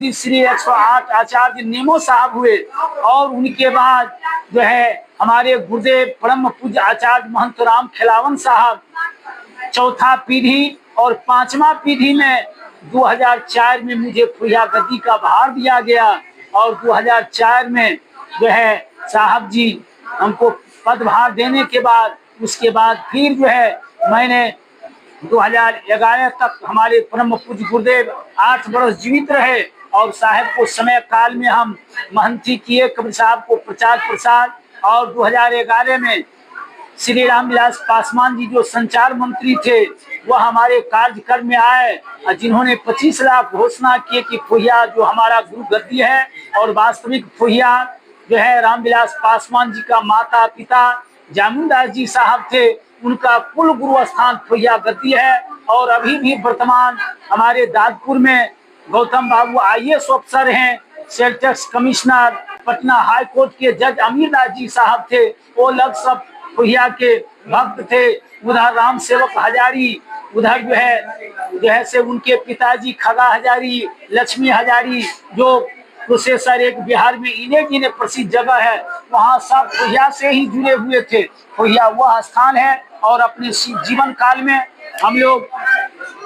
श्री 108 आचार्य Nemo साहब हुए और उनके बाद जो है हमारे गुरुदेव परम पूज्य आचार्य महंत राम खिलावन साहब चौथा पीढ़ी और पांचवा पीढ़ी में 2004 में मुझे फुहिया गद्दी का भार दिया गया और 2004 में जो है साहब जी हमको पदभार देने के बाद उसके बाद फिर जो है मैंने 2011 तक हमारे परम पूज्य गुरुदेव 8 वर्ष जीवित रहे और साहब को समय काल में हम महंती किए, कबीर साहब को प्रचार प्रसार। और 2011 में श्री रामविलास पासवान जी जो संचार मंत्री थे वह हमारे कार्यक्रम में आए, जिन्होंने 25 लाख घोषणा किए कि फुहिया जो हमारा गुरु गद्दी है और वास्तविक फुहिया जो है रामविलास पासवान जी का माता पिता जामुनदास जी साहब थे, उनका कुल गुरु स्थान फुहिया गद्दी है। और अभी भी वर्तमान हमारे दादपुर में गौतम बाबू IAS अफसर हैं, sale tax commissioner, Patna high court के जज अमीरदास जी साहब थे, वो लग सब फुहिया के भक्त थे। उधर राम सेवक हजारी, उधर जो है से उनके पिताजी खगा हजारी, लक्ष्मी हजारी जो प्रोसेसर एक बिहार में इन्हें गिने प्रसिद्ध जगह है, वहाँ सब फुहिया से ही जुड़े हुए थे। फुहिया वह स्थान है और अपने जीवन काल में हम लोग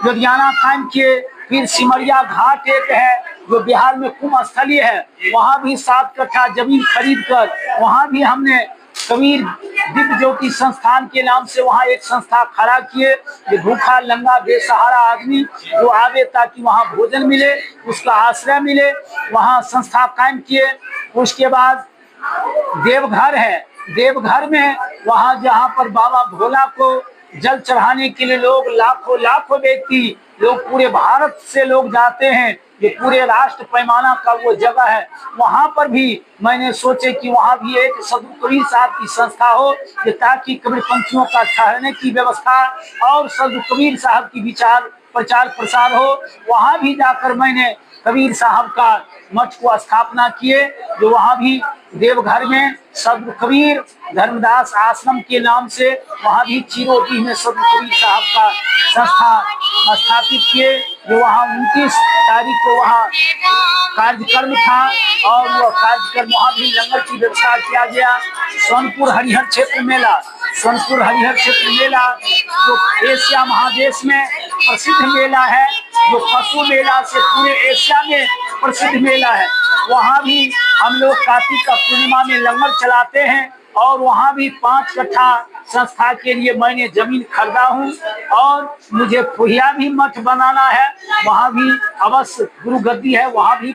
लुधियाना कायम किए। फिर सिमरिया घाट एक है जो बिहार में कुंभ स्थलीय है, वहाँ भी 7 कट्ठा जमीन खरीद कर वहाँ भी हमने कबीर दिव्य ज्योति संस्थान के नाम से वहाँ एक संस्था खड़ा किए। ये भूखा लंगा बेसहारा आदमी जो आवे ताकि वहाँ भोजन मिले, उसका आश्रय मिले, वहाँ संस्था कायम किए। उसके बाद देवघर है, देवघर में वहाँ जहाँ पर बाबा भोला को जल चढ़ाने के लिए लोग लाखों लाखों व्यक्ति लोग पूरे भारत से लोग जाते हैं, ये पूरे राष्ट्र पैमाना का वो जगह है। वहाँ पर भी मैंने सोचे कि वहाँ भी एक सदगुरु कबीर साहब की संस्था हो ताकि कबीर पंथियों का ठहरने की व्यवस्था और सदगुरु कबीर साहब की विचार प्रचार प्रसार हो। वहाँ भी जाकर मैंने कबीर साहब का मठ को स्थापना किए, जो वहाँ भी देवघर में सदगुरु कबीर धर्मदास आश्रम के नाम से वहाँ भी चिरोटी में सदगुरु कबीर साहब का संस्था स्थापित किए, जो वहाँ 29 तारीख को वहाँ कार्यक्रम था और वह कार्यक्रम वहाँ भी लंगर की व्यवस्था किया गया। सोनपुर हरिहर क्षेत्र मेला, सोनपुर हरिहर क्षेत्र मेला जो एशिया महादेश में प्रसिद्ध मेला है, जो पशु मेला से पूरे एशिया में प्रसिद्ध मेला है, वहाँ भी हम लोग कार्तिक का पूर्णिमा में लंगर चलाते हैं। और वहाँ भी 5 कट्ठा संस्था के लिए मैंने जमीन खरीदा हूँ और मुझे फुहिया भी मठ बनाना है, वहाँ भी अवश्य गुरु गद्दी है, वहाँ भी